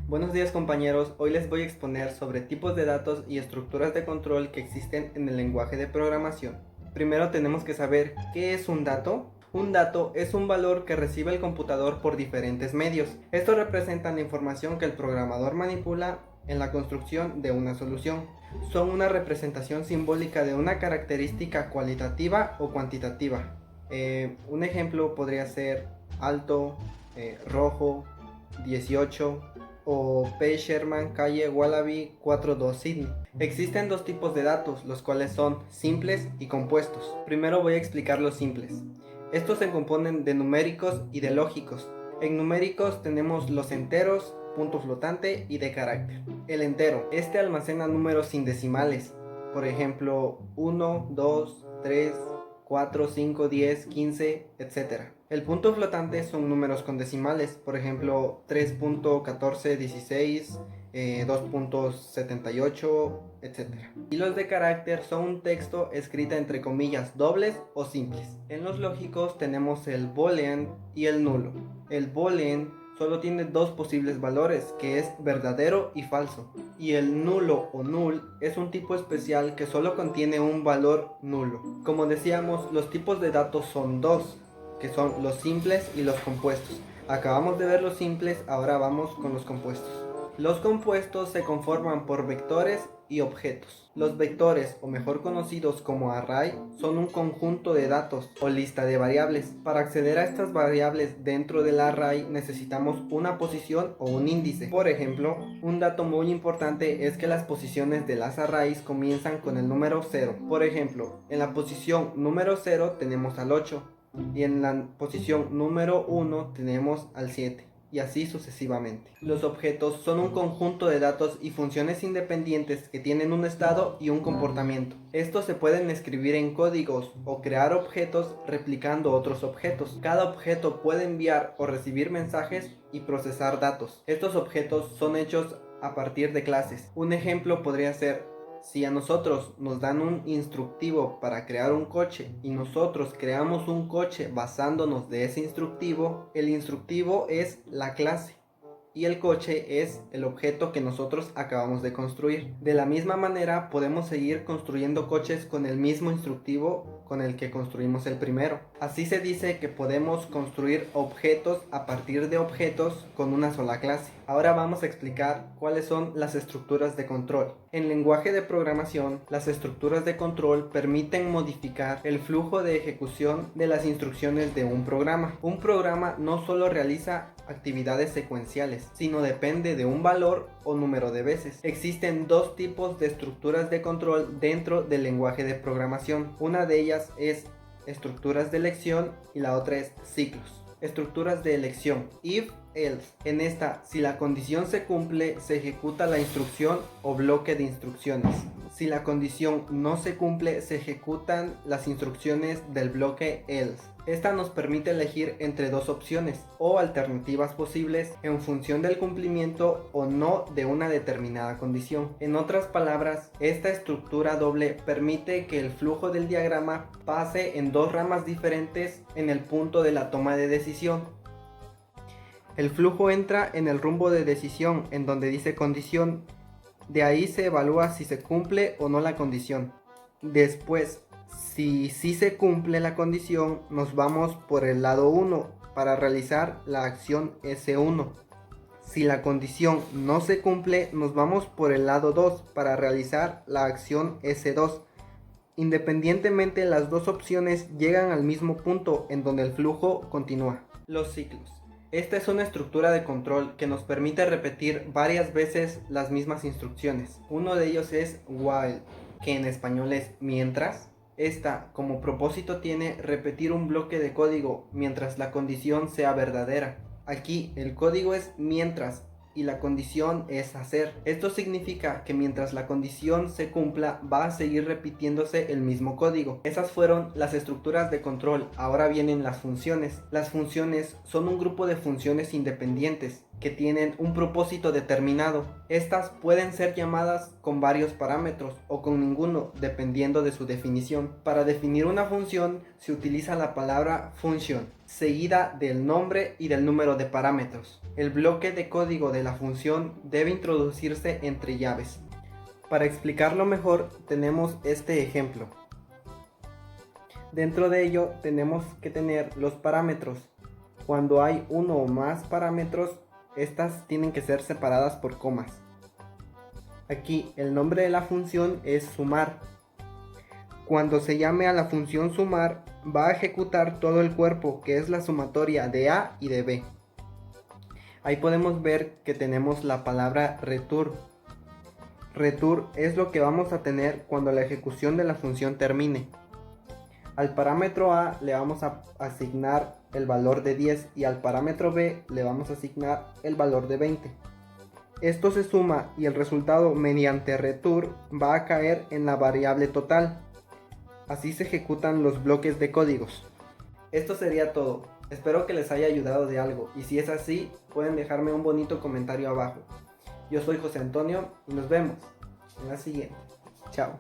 Buenos días compañeros, hoy les voy a exponer sobre tipos de datos y estructuras de control que existen en el lenguaje de programación. Primero tenemos que saber qué es un dato. Un dato es un valor que recibe el computador por diferentes medios. Estos representan la información que el programador manipula en la construcción de una solución. Son una representación simbólica de una característica cualitativa o cuantitativa. Un ejemplo podría ser alto, rojo, 18 o P. Sherman, calle Wallaby 42 Sydney. Existen dos tipos de datos, los cuales son simples y compuestos. Primero voy a explicar los simples. Estos se componen de numéricos y de lógicos. En numéricos tenemos los enteros, punto flotante y de carácter. El entero, este almacena números sin decimales, por ejemplo 1, 2, 3, 4, 5, 10, 15, etc. El punto flotante son números con decimales, por ejemplo 3.1416, 2.78, etc. Y los de carácter son un texto escrito entre comillas dobles o simples. En los lógicos tenemos el boolean y el nulo. El boolean solo tiene dos posibles valores, que es verdadero y falso. Y el nulo o null es un tipo especial que solo contiene un valor nulo. Como decíamos, los tipos de datos son dos, que son los simples y los compuestos. Acabamos de ver los simples, ahora vamos con los compuestos. Los compuestos se conforman por vectores y objetos. Los vectores, o mejor conocidos como array, son un conjunto de datos o lista de variables. Para acceder a estas variables dentro del array necesitamos una posición o un índice. Por ejemplo, un dato muy importante es que las posiciones de las arrays comienzan con el número 0. Por ejemplo, en la posición número 0 tenemos al 8 y en la posición número 1 tenemos al 7. Y así sucesivamente. Los objetos son un conjunto de datos y funciones independientes que tienen un estado y un comportamiento. Estos se pueden escribir en códigos o crear objetos replicando otros objetos. Cada objeto puede enviar o recibir mensajes y procesar datos. Estos objetos son hechos a partir de clases. Un ejemplo podría ser: si a nosotros nos dan un instructivo para crear un coche y nosotros creamos un coche basándonos de ese instructivo, el instructivo es la clase y el coche es el objeto que nosotros acabamos de construir. De la misma manera podemos seguir construyendo coches con el mismo instructivo con el que construimos el primero. Así se dice que podemos construir objetos a partir de objetos con una sola clase. Ahora vamos a explicar cuáles son las estructuras de control. En lenguaje de programación, las estructuras de control permiten modificar el flujo de ejecución de las instrucciones de un programa. Un programa no solo realiza actividades secuenciales, sino depende de un valor o número de veces. Existen dos tipos de estructuras de control dentro del lenguaje de programación. Una de ellas es estructuras de elección y la otra es ciclos. Estructuras de elección: if, else. En esta, si la condición se cumple, se ejecuta la instrucción o bloque de instrucciones. Si la condición no se cumple, se ejecutan las instrucciones del bloque else. Esta nos permite elegir entre dos opciones o alternativas posibles en función del cumplimiento o no de una determinada condición. En otras palabras, esta estructura doble permite que el flujo del diagrama pase en dos ramas diferentes en el punto de la toma de decisión. El flujo entra en el rumbo de decisión en donde dice condición. De ahí se evalúa si se cumple o no la condición. Después, si sí se cumple la condición, nos vamos por el lado 1 para realizar la acción S1. Si la condición no se cumple, nos vamos por el lado 2 para realizar la acción S2. Independientemente, las dos opciones llegan al mismo punto en donde el flujo continúa. Los ciclos. Esta es una estructura de control que nos permite repetir varias veces las mismas instrucciones. Uno de ellos es while, que en español es mientras. Esta, como propósito, tiene repetir un bloque de código mientras la condición sea verdadera. Aquí el código es mientras y la condición es hacer. Esto significa que mientras la condición se cumpla va a seguir repitiéndose el mismo código. Esas fueron las estructuras de control. Ahora vienen las funciones. Las funciones son un grupo de funciones independientes que tienen un propósito determinado. Estas pueden ser llamadas con varios parámetros o con ninguno, dependiendo de su definición. Para definir una función se utiliza la palabra function. seguida del nombre y del número de parámetros. El bloque de código de la función debe introducirse entre llaves. Para explicarlo mejor, tenemos este ejemplo. Dentro de ello tenemos que tener los parámetros. Cuando hay uno o más parámetros, estas tienen que ser separadas por comas. Aquí el nombre de la función es sumar. Cuando se llame a la función sumar, va a ejecutar todo el cuerpo, que es la sumatoria de A y de B. Ahí podemos ver que tenemos la palabra return. Return es lo que vamos a tener cuando la ejecución de la función termine. Al parámetro A le vamos a asignar el valor de 10 y al parámetro B le vamos a asignar el valor de 20. Esto se suma y el resultado mediante return va a caer en la variable total. Así se ejecutan los bloques de códigos. Esto sería todo. Espero que les haya ayudado de algo y si es así, pueden dejarme un bonito comentario abajo. Yo soy José Antonio y nos vemos en la siguiente. Chao.